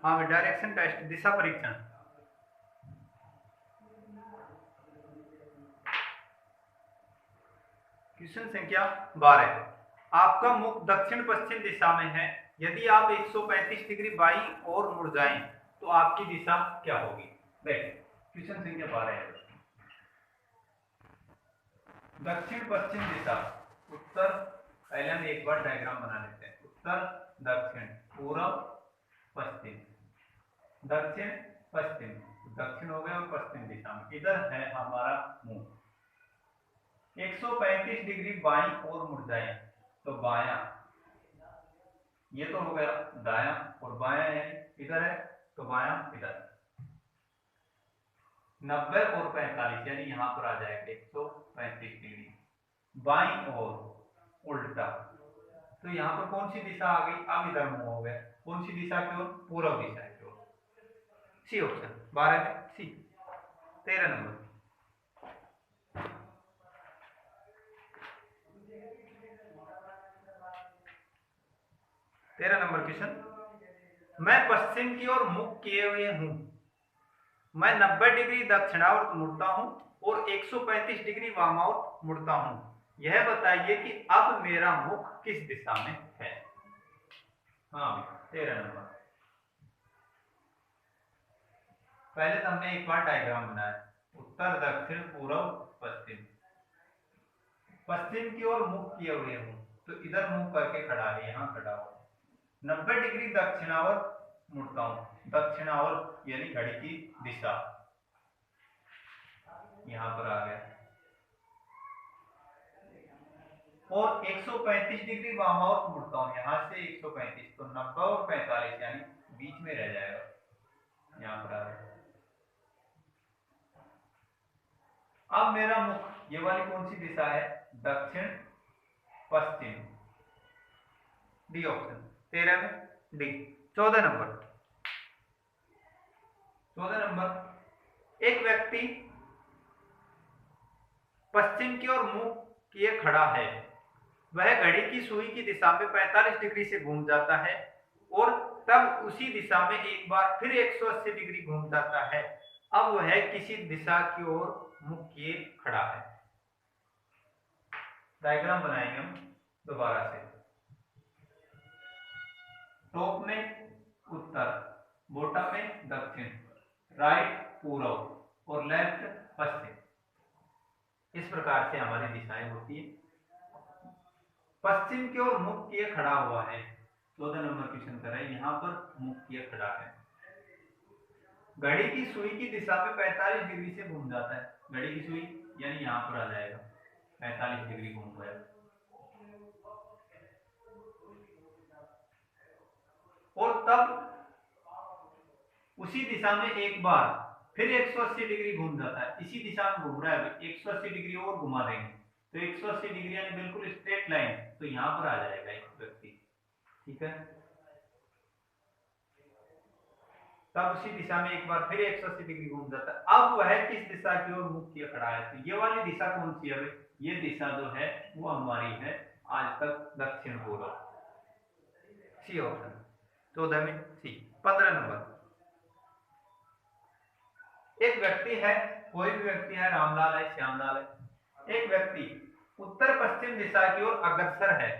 हाँ, direction test, दिशा परीक्षण। Question संख्या 12। आपका मुख दक्षिण पश्चिम दिशा में है। यदि आप 135 डिग्री बाईं ओर मुड़ जाएं तो आपकी दिशा क्या होगी? देखिए क्वेश्चन संख्या 12 है। दक्षिण पश्चिम दिशा, उत्तर, पहले हम एक बार डायग्राम बना लेते हैं। उत्तर, दक्षिण, पूर्व, पश्चिम, दक्षिण, पश्चिम, दक्षिण हो गया और पश्चिम दिशा में इधर है हमारा मुंह। 135 डिग्री बाईं ओर मुड़ जाए तो बायां, ये तो हो गया दायां, और बायां है इधर है तो बायां इधर। 90 और 45 यानी यहां पर आ जाएगा 135 डिग्री बाईं ओर उल्टा। तो यहां पर कौन सी दिशा आ गई? अब इधर मुंह हो गया। कौन सी दिशा की ओर? पूर्व दिशा की ओर। सी ऑप्शन 12 में सी। 13 नंबर। 13 number question. मैं पश्चिम की ओर मुख किए हुए हूं। मैं 90 डिग्री दक्षिणावर्त मुड़ता हूं और 135 डिग्री वामावर्त मुड़ता हूं। यह बताइए कि अब मेरा मुख किस दिशा में है? हाँ, 13 नंबर। पहले तो हमने एक बार डायग्राम बनाया। उत्तर, दक्षिण, पूर्व, पश्चिम। पश्चिम की ओर मुख किए हुए हूं तो इधर मुंह करके खड़ा है, यहां खड़ा हो। 90 डिग्री दक्षिणावर्त मुड़ता हूं। दक्षिणावर्त यानी घड़ी की दिशा, यहां पर आ गया। और 135 डिग्री वामावर्त मुड़ता हूं, यहां से 135, तो 90 और 45 यानी बीच में रह जाएगा, यहां पर आ गया। अब मेरा मुख, ये वाली कौन सी दिशा है? दक्षिण पश्चिम, डी ऑप्शन। 13 में डी। 14 नंबर। 14 नंबर। एक व्यक्ति पश्चिम की ओर मुंह किए खड़ा है। वह घड़ी की सुई की दिशा में 45 डिग्री से घूम जाता है और तब उसी दिशा में एक बार फिर 180 डिग्री घूम जाता है। अब वह किसी दिशा की ओर मुख किए खड़ा है। डायग्राम बनाएंगे हम दोबारा से। टॉप में उत्तर, बॉटम में दक्षिण, राइट पूर्व और लेफ्ट पश्चिम। इस प्रकार से हमारी दिशाएं होती है। पश्चिम की ओर मुख किए खड़ा हुआ है। 14 नंबर क्वेश्चन कर रहे हैं, यहां पर मुख किए खड़ा है। घड़ी की सुई की दिशा में 45 डिग्री से घूम जाता है। घड़ी की सुई यानी यहां पर आ जाएगा, 45 डिग्री घूम गया। और तब उसी दिशा में एक बार फिर 180 डिग्री घूम जाता है। इसी दिशा में घूम रहा है, 180 डिग्री और घुमा देंगे तो 180 डिग्री यानी बिल्कुल स्ट्रेट लाइन, तो यहां पर आ जाएगा एक व्यक्ति। ठीक है, तब उसी दिशा में एक बार फिर 180 डिग्री घूम जाता है। अब वह किस दिशा की ओर मुख किए खड़ा है? तो ये वाली दिशा कौन सी है? ये दिशा जो है वो हमारी है आज तक दक्षिण पूर्व, सी ऑप्शन। 14 में सी। 15 नंबर। एक व्यक्ति है, कोई भी व्यक्ति है, रामलाल है, श्यामलाल है। एक व्यक्ति उत्तर पश्चिम दिशा की ओर अग्रसर है।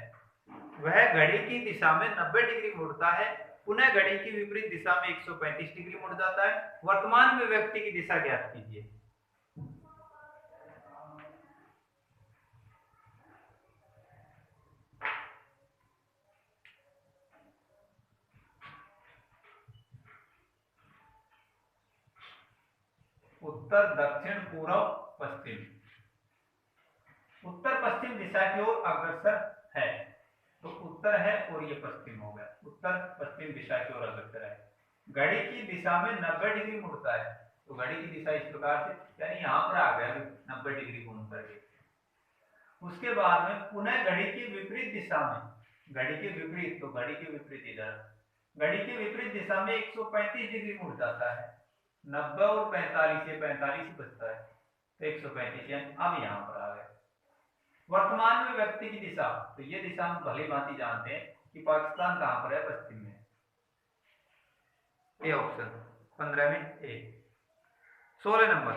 वह घड़ी की दिशा में 90 डिग्री मुड़ता है, पुनः घड़ी की विपरीत दिशा में 135 डिग्री मुड़ जाता है। वर्तमान में व्यक्ति की दिशा ज्ञात कीजिए। उत्तर, दक्षिण, पूर्व, पश्चिम। उत्तर पश्चिम दिशा की ओर अग्रसर है, तो उत्तर है और ये पश्चिम हो गया। उत्तर पश्चिम दिशा की ओर अग्रसर है। घड़ी की दिशा में 90 डिग्री मुड़ता है, तो घड़ी की दिशा इस प्रकार से, यानी यहां पर आ गया 90 डिग्री घूम करके। उसके बाद में पुनः घड़ी की विपरीत दिशा में, घड़ी के विपरीत, तो घड़ी के विपरीत इधर, घड़ी के विपरीत दिशा में 135 डिग्री मुड़ जाता है। 90 और 45 से 45 बचता है, तो 135 यानी अब यहां पर आ गए। वर्तमान में व्यक्ति की दिशा, तो ये दिशा हम भली भांति जानते हैं कि पाकिस्तान कहां पर है? पश्चिम में। ए ऑप्शन 15 में ए। 16 नंबर,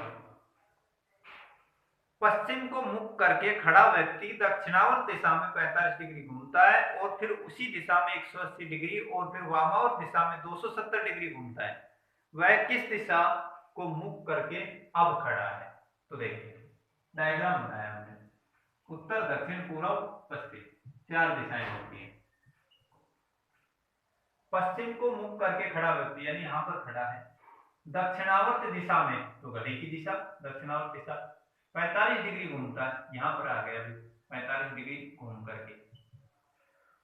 पश्चिम को मुख करके खड़ा व्यक्ति दक्षिणावर्त दिशा में 45 डिग्री घूमता है और फिर उसी दिशा में 180 डिग्री और फिर वामावर्त दिशा में 270 डिग्री घूमता है, वह किस दिशा को मुख करके अब खड़ा है? तो देखिए डायग्राम बनाया हमने, उत्तर दक्षिण पूर्व पश्चिम 4 दिशाएं होती हैं। पश्चिम को मुख करके खड़ा व्यक्ति यानी यहाँ पर खड़ा है, दक्षिणावर्त दिशा में तो घड़ी की दिशा दक्षिणावर्त दिशा 45 डिग्री घूमता है, यहाँ पर आ गया अभी 45 डिग्री घूम करके।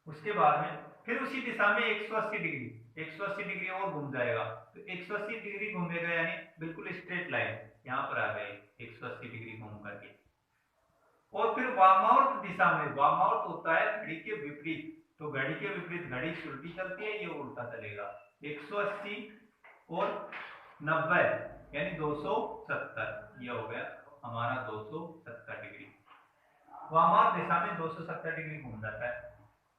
उसके बाद में फिर उसी दिशा में 180 डिग्री और घूम जाएगा, तो 180 डिग्री घूमेगा यानी बिल्कुल स्ट्रेट लाइन यहाँ पर आ गए 180 डिग्री घूम करके। और फिर वामावर्त दिशा में, वामावर्त होता है घड़ी के विपरीत, तो घड़ी के विपरीत घड़ी उल्टी चलती है, ये उल्टा चलेगा। 180 और 90 यानी 270, ये हो गया हमारा 270 डिग्री। वामावर्त दिशा में 270 डिग्री घूम जाता है।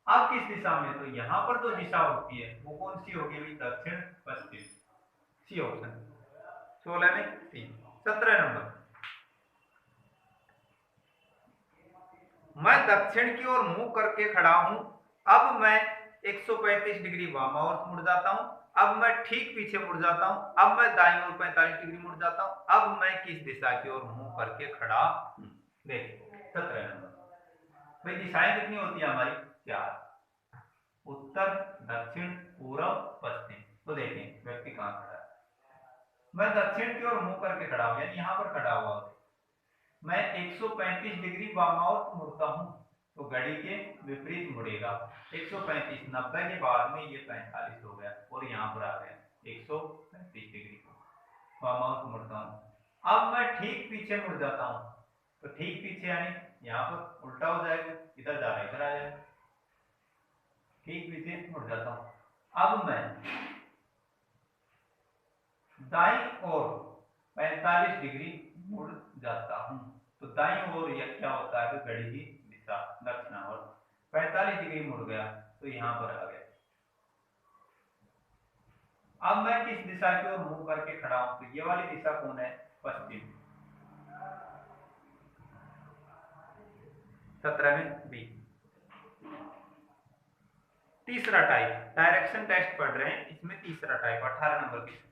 अब किस दिशा में? तो यहाँ पर जो दिशा होती है वो कौन सी होगी? दक्षिण पश्चिम, सी ऑप्शन 16 में 3। 17 नंबर, मैं दक्षिण की ओर मुंह करके खड़ा हूं, अब मैं 135 डिग्री वामावर्त मुड़ जाता हूं, अब मैं ठीक पीछे मुड़ जाता हूं, अब मैं दाईं ओर 45 डिग्री मुड़ जाता हूं, अब मैं किस दिशा की ओर मुंह करके खड़ा हूं? देखिए 17 नंबर, भाई दिशाएं कितनी होती है हमारी? 4, उत्तर दक्षिण पूर्व पश्चिम। तो देखें व्यक्ति कहां खड़ा है, मैं दक्षिण की ओर मुंह करके खड़ा हूं यानी यहां पर खड़ा हुआ, मैं 135 डिग्री वामावर्त मुड़ता हूं, तो घड़ी के विपरीत मुड़ेगा। 135 90 के बाद में ये 45 हो गया और यहाँ पर आ गया 135 डिग्री वामावर्त मुड़ता हूं। अब मैं ठीक पीछे मुड़ जाता हूं, तो ठीक पीछे यानी यहाँ पर उल्टा हो जाएगा, इधर जा रहा है इधर आ जाएगा, ठीक पीछे मुड़ जाता हूं। अब मैं दाईं ओर 45 डिग्री मुड़ जाता हूं, तो दाईं ओर यह क्या होता है? तो घड़ी की दिशा दक्षिणावर्त, 45 डिग्री मुड़ गया तो यहां पर आ गया। अब मैं किस दिशा की ओर मुंह करके खड़ा हूं? तो ये वाली दिशा कौन है? पश्चिम, 17 में बी। तीसरा टाइप, डायरेक्शन टेस्ट पढ़ रहे हैं, इसमें तीसरा टाइप 18 नंबर की।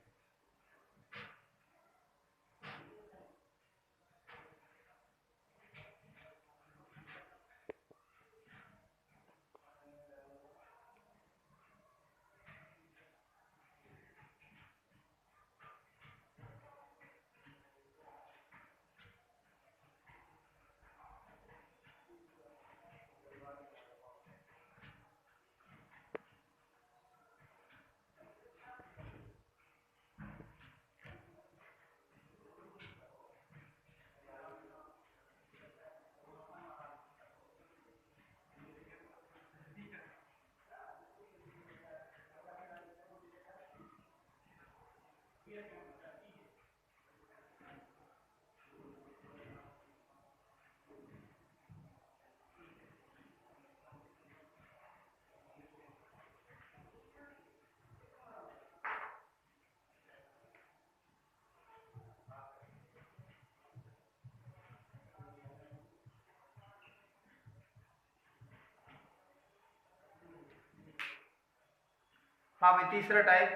हाँ भाई तीसरा टाइप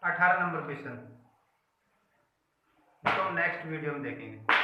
18 नंबर क्वेश्चन, तो नेक्स्ट वीडियो में देखेंगे।